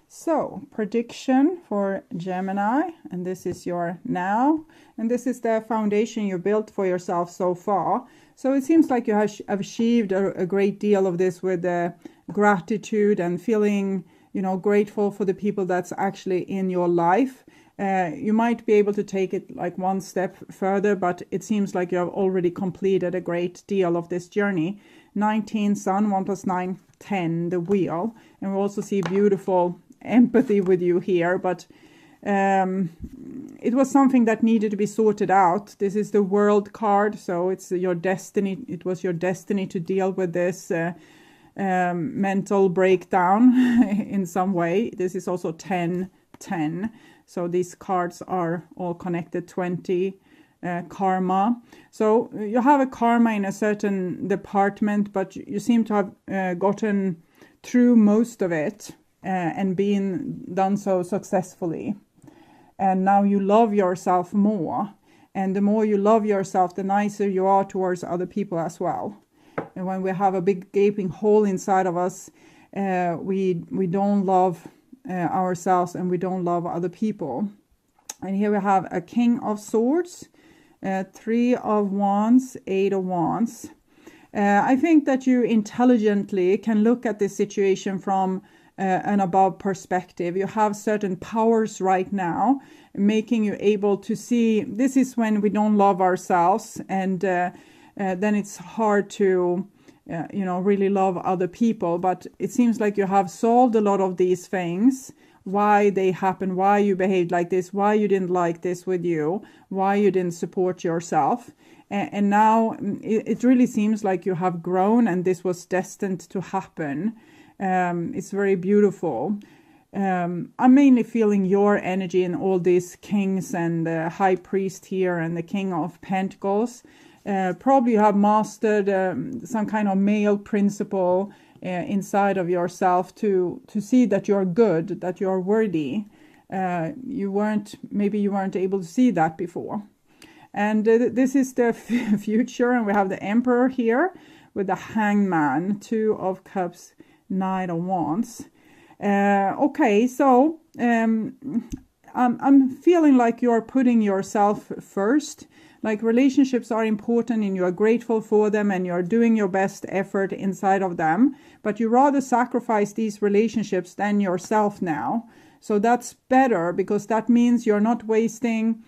So, prediction for Gemini, and this is your now, and this is the foundation you built for yourself so far. So it seems like you have achieved a great deal of this with gratitude and feeling, grateful for the people that's actually in your life. You might be able to take it like one step further, but it seems like you have already completed a great deal of this journey. 19 Sun, 1 + 9, 10, the wheel. And we also see beautiful empathy with you here, but it was something that needed to be sorted out. This is the World card, so it's your destiny. It was your destiny to deal with this mental breakdown in some way. This is also 10, 10. So these cards are all connected. 20, karma. So you have a karma in a certain department, but you seem to have gotten through most of it and done so successfully. And now you love yourself more. And the more you love yourself, the nicer you are towards other people as well. And when we have a big gaping hole inside of us, we don't love ourselves and we don't love other people. And here we have a King of Swords, 3 of Wands, 8 of Wands. I think that you intelligently can look at this situation from an above perspective. You have certain powers right now making you able to see. This is when we don't love ourselves, and then it's hard to really love other people. But it seems like you have solved a lot of these things, why they happen, why you behaved like this, why you didn't like this with you, why you didn't support yourself. And now it really seems like you have grown and this was destined to happen. It's very beautiful. I'm mainly feeling your energy in all these kings and the high priest here and the King of Pentacles. Probably you have mastered some kind of male principle inside of yourself to see that you're good, that you're worthy. Maybe you weren't able to see that before. And this is the future, and we have the Emperor here with the Hangman, 2 of Cups, 9 of Wands. Okay, so I'm feeling like you're putting yourself first. Like relationships are important and you are grateful for them and you're doing your best effort inside of them. But you rather sacrifice these relationships than yourself now. So that's better because that means you're not wasting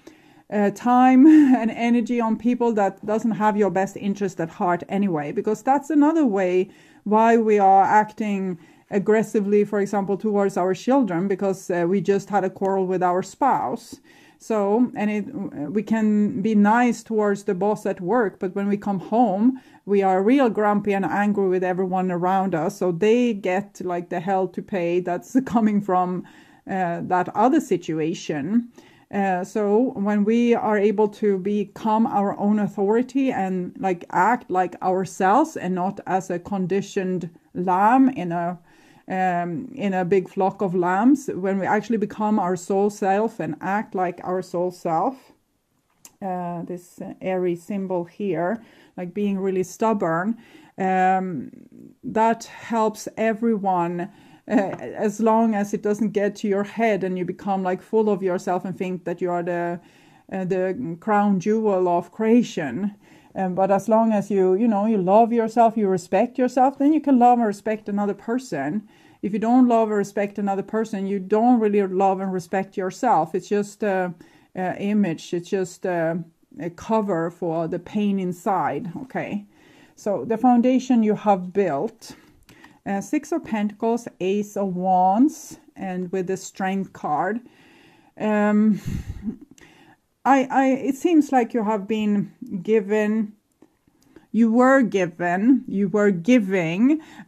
time and energy on people that doesn't have your best interest at heart anyway. Because that's another way why we are acting aggressively, for example, towards our children, because we just had a quarrel with our spouse. So, and we can be nice towards the boss at work, but when we come home, we are real grumpy and angry with everyone around us. So they get like the hell to pay that's coming from that other situation. So when we are able to become our own authority and like act like ourselves and not as a conditioned lamb in a big flock of lambs, when we actually become our soul self and act like our soul self, this airy symbol here, like being really stubborn, that helps everyone. As long as it doesn't get to your head and you become like full of yourself and think that you are the crown jewel of creation. But as long as you love yourself, you respect yourself, then you can love and respect another person. If you don't love or respect another person, you don't really love and respect yourself. It's just an image. It's just a cover for the pain inside. Okay, so the foundation you have built. 6 of Pentacles, Ace of Wands, and with the Strength card. It seems like you have been given, you were giving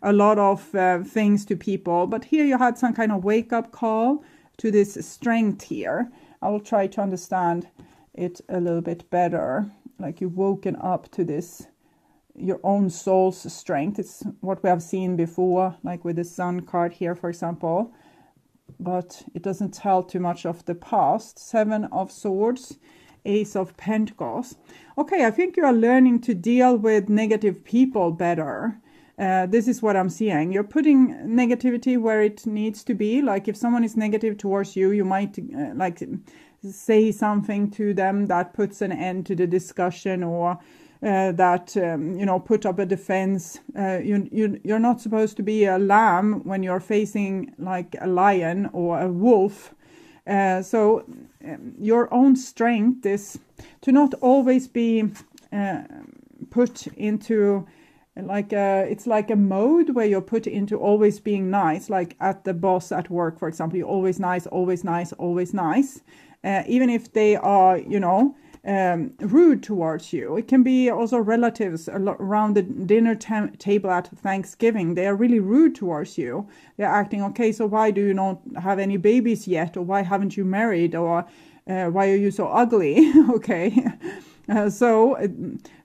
a lot of things to people, but here you had some kind of wake-up call to this strength here. I will try to understand it a little bit better, like you've woken up to this, your own soul's strength. It's what we have seen before, like with the Sun card here, for example, but it doesn't tell too much of the past. 7 of Swords, Ace of Pentacles. Okay, I think you are learning to deal with negative people better. This is what I'm seeing. You're putting negativity where it needs to be. Like if someone is negative towards you, you might like say something to them that puts an end to the discussion, or that you know, put up a defense. You're not supposed to be a lamb when you're facing like a lion or a wolf. So your own strength is to not always be put into like it's like a mode where you're put into always being nice, like at the boss at work, for example. You're always nice, always nice, always nice, even if they are, you know, rude towards you. It can be also relatives around the dinner table at Thanksgiving. They are really rude towards you. They're acting, okay, so why do you not have any babies yet, or why haven't you married, or why are you so ugly? Okay. So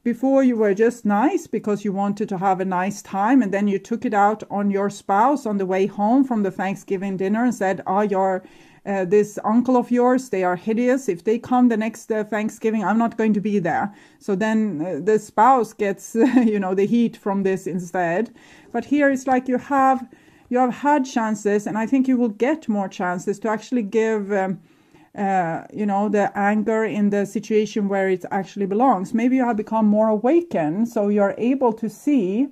before you were just nice because you wanted to have a nice time, and then you took it out on your spouse on the way home from the Thanksgiving dinner and said, oh, you're this uncle of yours, they are hideous. If they come the next Thanksgiving, I'm not going to be there. So then the spouse gets, you know, the heat from this instead. But here it's like you have had chances, and I think you will get more chances to actually give, you know, the anger in the situation where it actually belongs. Maybe you have become more awakened, so you're able to see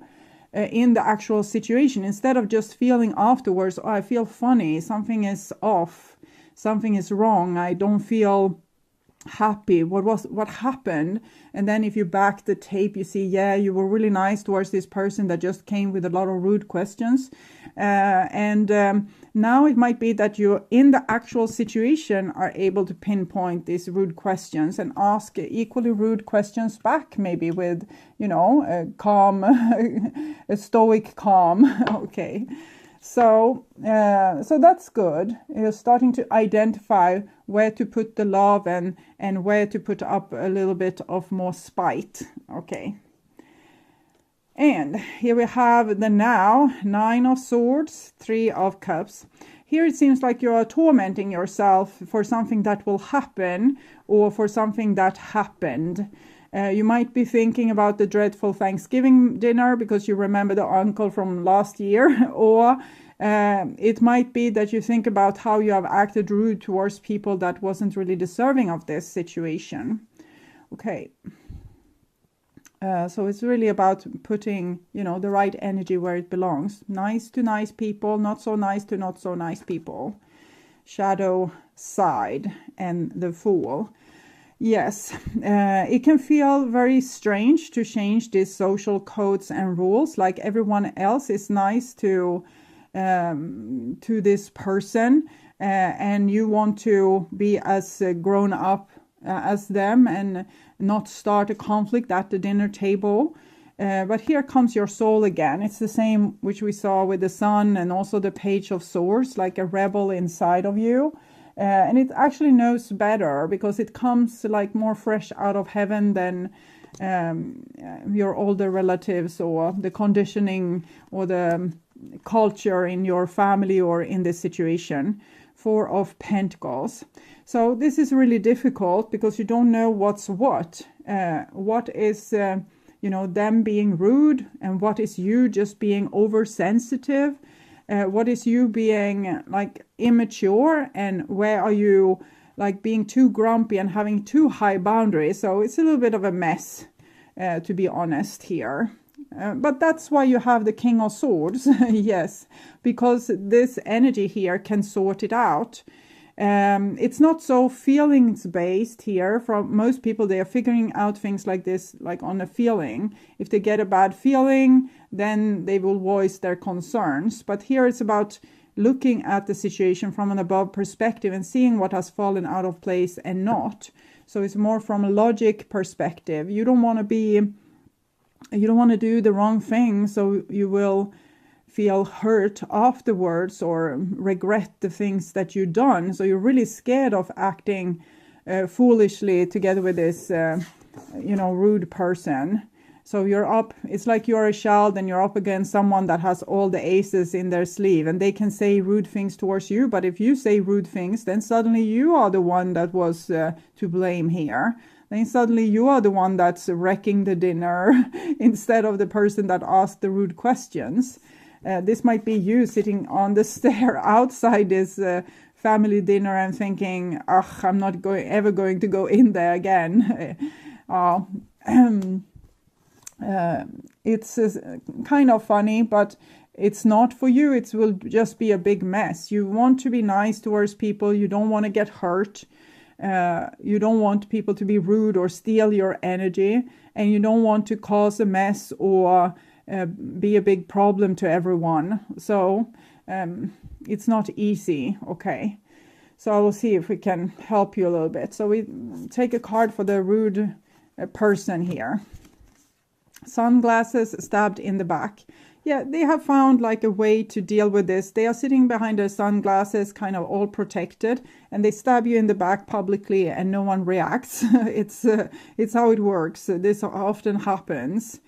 in the actual situation, instead of just feeling afterwards, oh, I feel funny, something is off, something is wrong, I don't feel happy, what happened? And then if you back the tape, you see, yeah, you were really nice towards this person that just came with a lot of rude questions, and now it might be that you in the actual situation are able to pinpoint these rude questions and ask equally rude questions back, maybe with, you know, a calm a stoic calm. Okay. So that's good. You're starting to identify where to put the love and where to put up a little bit of more spite. Okay. And here we have the now, 9 of Swords, 3 of Cups. Here it seems like you are tormenting yourself for something that will happen, or for something that happened. You might be thinking about the dreadful Thanksgiving dinner because you remember the uncle from last year, or it might be that you think about how you have acted rude towards people that wasn't really deserving of this situation. Okay. So it's really about putting, you know, the right energy where it belongs. Nice to nice people, not so nice to not so nice people. Shadow side and the Fool. Yes, it can feel very strange to change these social codes and rules. Like everyone else is nice to this person, and you want to be as grown up as them and not start a conflict at the dinner table. But here comes your soul again. It's the same which we saw with the Sun and also the Page of Swords, like a rebel inside of you. And it actually knows better because it comes like more fresh out of heaven than your older relatives or the conditioning or the culture in your family or in this situation. 4 of Pentacles. So this is really difficult because you don't know what's what. What is, you know, them being rude, and what is you just being oversensitive. What is you being like immature, and where are you like being too grumpy and having too high boundaries. So it's a little bit of a mess, to be honest here. But that's why you have the King of Swords. Yes, because this energy here can sort it out. It's not so feelings based here. From most people, they are figuring out things like this, like on a feeling. If they get a bad feeling, then they will voice their concerns. But here it's about looking at the situation from an above perspective and seeing what has fallen out of place and not. So it's more from a logic perspective. You don't want to do the wrong thing, so you will feel hurt afterwards or regret the things that you've done. So you're really scared of acting foolishly together with this, rude person. So you're up, it's like you're a child and you're up against someone that has all the aces in their sleeve, and they can say rude things towards you. But if you say rude things, then suddenly you are the one that was to blame here. then suddenly you are the one that's wrecking the dinner instead of the person that asked the rude questions. This might be you sitting on the stair outside this family dinner and thinking, ugh, I'm not ever going to go in there again. It's kind of funny, but it's not for you. It will just be a big mess. You want to be nice towards people. You don't want to get hurt. You don't want people to be rude or steal your energy. And you don't want to cause a mess or be a big problem to everyone. So it's not easy. Okay. So I will see if we can help you a little bit. So we take a card for the rude person here. Sunglasses stabbed in the back. Yeah, they have found like a way to deal with this. They are sitting behind their sunglasses, kind of all protected, and they stab you in the back publicly and no one reacts. It's how it works. This often happens.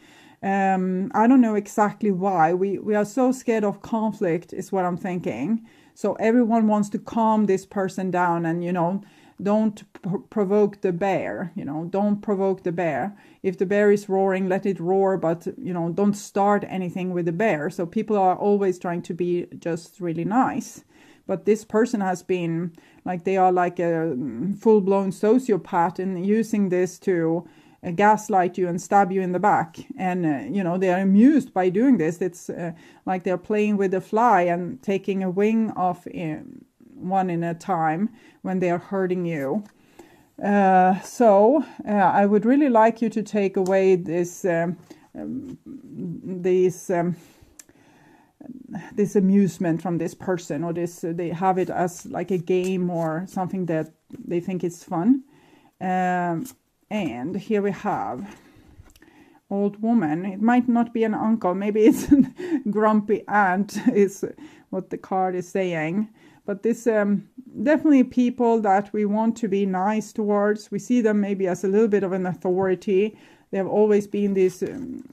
I don't know exactly why. We are so scared of conflict is what I'm thinking. So everyone wants to calm this person down and, don't provoke the bear, don't provoke the bear. If the bear is roaring, let it roar, but, don't start anything with the bear. So people are always trying to be just really nice. But this person has been like, they are like a full-blown sociopath and using this to gaslight you and stab you in the back. And, they are amused by doing this. It's like they're playing with a fly and taking a wing off one in a time when they are hurting you. So I would really like you to take away this amusement from this person, or this they have it as like a game or something that they think is fun. And here we have old woman. It might not be an uncle, maybe it's a grumpy aunt is what the card is saying. But this definitely people that we want to be nice towards. We see them maybe as a little bit of an authority. They have always been this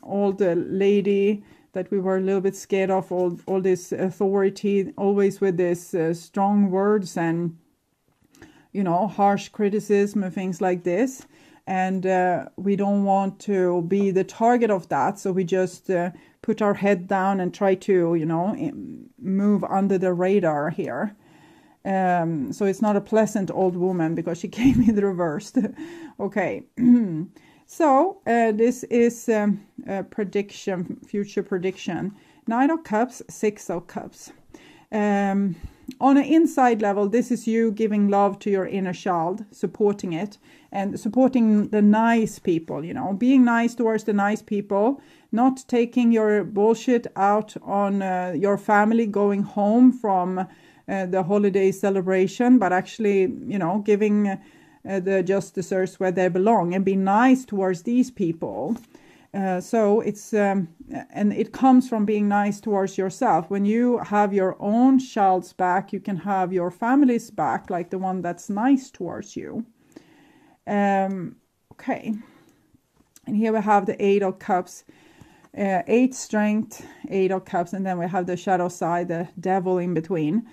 old lady that we were a little bit scared of, all this authority, always with this strong words and, harsh criticism and things like this. And we don't want to be the target of that. So we just put our head down and try to, move under the radar here. So it's not a pleasant old woman because she came in reversed. Okay. So this is a prediction, future prediction. Knight of Cups, Six of Cups. On an inside level, this is you giving love to your inner child, supporting it, and supporting the nice people, being nice towards the nice people, not taking your bullshit out on your family going home from the holiday celebration, but actually, giving the justices where they belong and be nice towards these people. So it's, and it comes from being nice towards yourself. When you have your own child's back, you can have your family's back, like the one that's nice towards you. Okay. And here we have the Eight of Cups, 8 strength, 8 of Cups, and then we have the shadow side, the devil in between.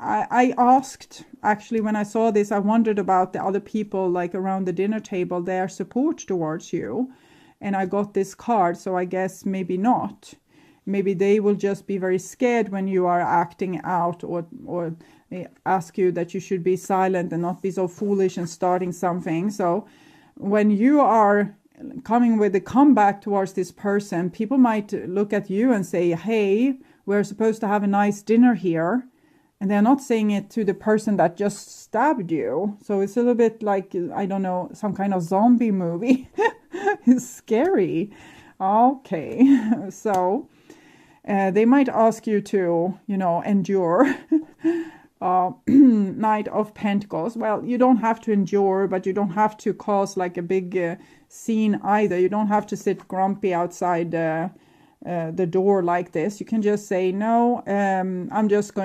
I asked, actually, when I saw this, I wondered about the other people, like around the dinner table, their support towards you. And I got this card, so I guess maybe not. Maybe they will just be very scared when you are acting out, or they ask you that you should be silent and not be so foolish and starting something. So when you are coming with a comeback towards this person, people might look at you and say, hey, we're supposed to have a nice dinner here. And they're not saying it to the person that just stabbed you. So it's a little bit like, I don't know, some kind of zombie movie. It's scary. Okay. So they might ask you to, endure. Knight of Pentacles. Well, you don't have to endure, but you don't have to cause like a big scene either. You don't have to sit grumpy outside the door like this. You can just say, no, I'm just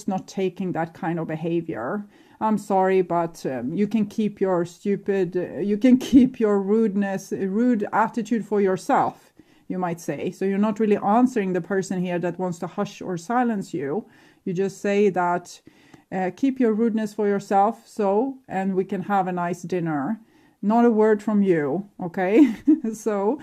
not taking that kind of behavior. I'm sorry, but you can keep your rude attitude for yourself, you might say. So you're not really answering the person here that wants to hush or silence you. You just say that Keep your rudeness for yourself, and we can have a nice dinner. Not a word from you, okay? So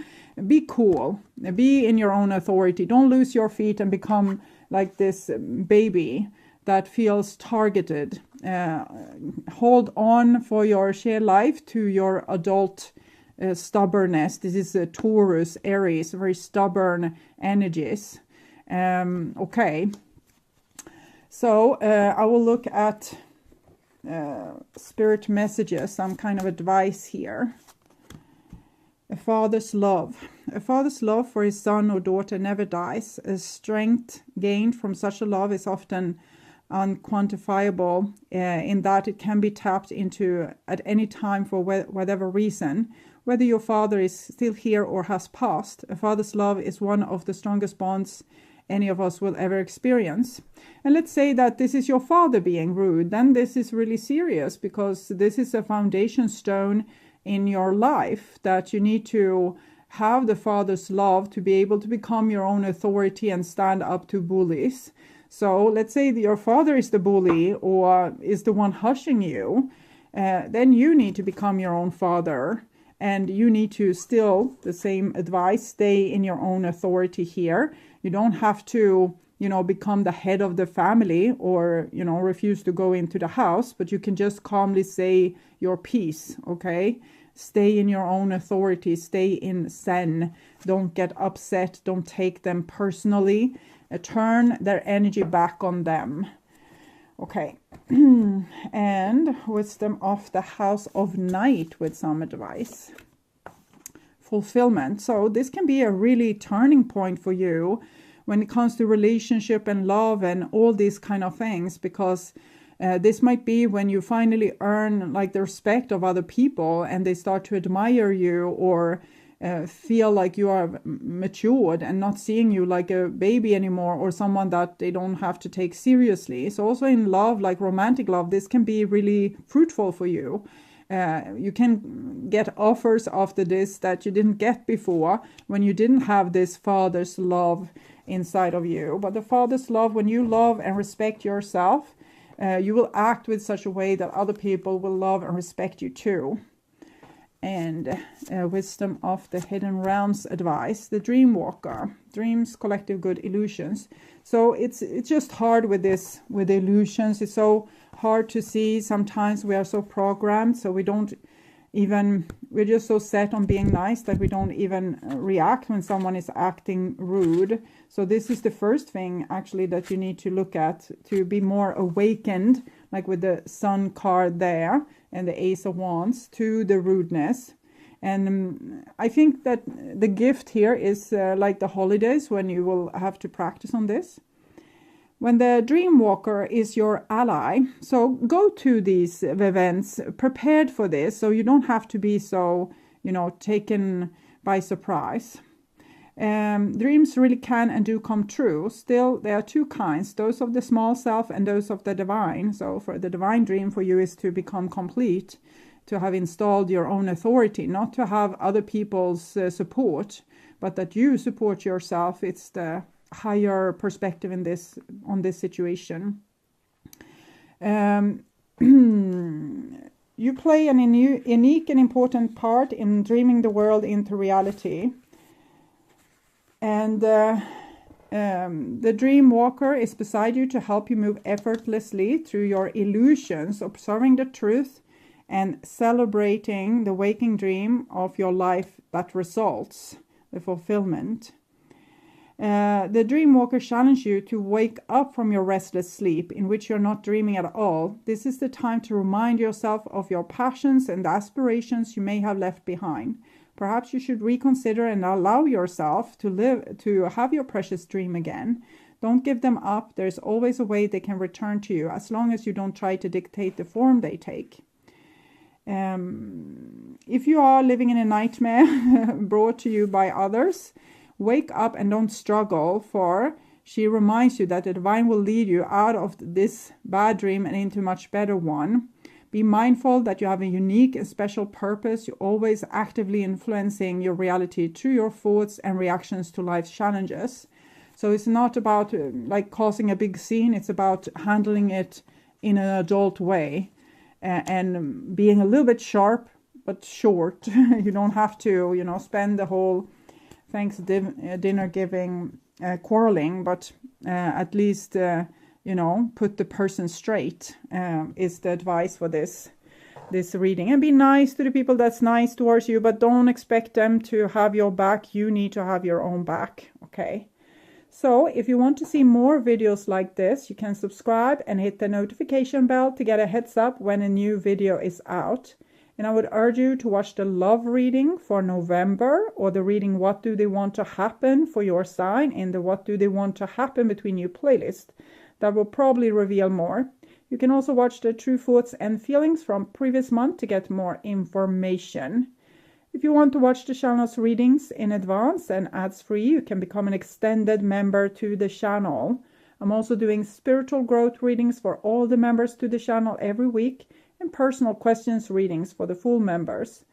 be cool. Be in your own authority. Don't lose your feet and become like this baby that feels targeted. Hold on for your sheer life to your adult stubbornness. This is a Taurus, Aries, very stubborn energies. Okay. So I will look at spirit messages, some kind of advice here. A father's love. A father's love for his son or daughter never dies. A strength gained from such a love is often unquantifiable in that it can be tapped into at any time for whatever reason. Whether your father is still here or has passed, a father's love is one of the strongest bonds any of us will ever experience. And let's say that this is your father being rude, then this is really serious, because this is a foundation stone in your life, that you need to have the father's love to be able to become your own authority and stand up to bullies. So let's say that your father is the bully or is the one hushing you, then you need to become your own father. And you need to still, the same advice, stay in your own authority here. You don't have to, become the head of the family or, refuse to go into the house, but you can just calmly say your piece, okay? Stay in your own authority, stay in Zen. Don't get upset, don't take them personally. Turn their energy back on them. Okay, and wisdom of the house of night with some advice. Fulfillment. So this can be a really turning point for you when it comes to relationship and love and all these kind of things, because this might be when you finally earn like the respect of other people and they start to admire you or feel like you are matured and not seeing you like a baby anymore or someone that they don't have to take seriously. So also in love, like romantic love, this can be really fruitful for you. You can get offers after this that you didn't get before when you didn't have this father's love inside of you. But the father's love, when you love and respect yourself, you will act with such a way that other people will love and respect you too. And wisdom of the hidden realms advice. The dream walker. Dreams, collective good, illusions. So it's just hard with this, with illusions. It's so hard to see. Sometimes we are so programmed, so we're just so set on being nice that we don't even react when someone is acting rude. So this is the first thing actually that you need to look at to be more awakened, like with the Sun card there and the Ace of Wands, to the rudeness. And I think that the gift here is like the holidays, when you will have to practice on this. When the dream walker is your ally, so go to these events prepared for this, so you don't have to be so, taken by surprise. Dreams really can and do come true. Still, there are two kinds, those of the small self and those of the divine. So for the divine dream for you is to become complete, to have installed your own authority, not to have other people's support, but that you support yourself. It's the higher perspective on this situation. You play an unique and important part in dreaming the world into reality. And the dream walker is beside you to help you move effortlessly through your illusions, observing the truth and celebrating the waking dream of your life that results, the fulfillment. The dream walker challenges you to wake up from your restless sleep in which you're not dreaming at all. This is the time to remind yourself of your passions and aspirations you may have left behind. Perhaps you should reconsider and allow yourself to have your precious dream again. Don't give them up. There's always a way they can return to you, as long as you don't try to dictate the form they take. If you are living in a nightmare brought to you by others, wake up and don't struggle, for she reminds you that the divine will lead you out of this bad dream and into a much better one. Be mindful that you have a unique and special purpose. You're always actively influencing your reality through your thoughts and reactions to life's challenges. So it's not about like causing a big scene. It's about handling it in an adult way, and being a little bit sharp but short. You don't have to, you know, spend the whole dinner giving quarreling, but at least, you know, put the person straight is the advice for this reading. And be nice to the people that's nice towards you, but don't expect them to have your back. You need to have your own back, okay? So if you want to see more videos like this, you can subscribe and hit the notification bell to get a heads up when a new video is out. And I would urge you to watch the love reading for November, or the reading What Do They Want to Happen for your sign in the What Do They Want to Happen Between You playlist. That will probably reveal more. You can also watch the True Thoughts and Feelings from previous month to get more information. If you want to watch the channel's readings in advance and ads free, you can become an extended member to the channel. I'm also doing spiritual growth readings for all the members to the channel every week, and personal questions readings for the full members.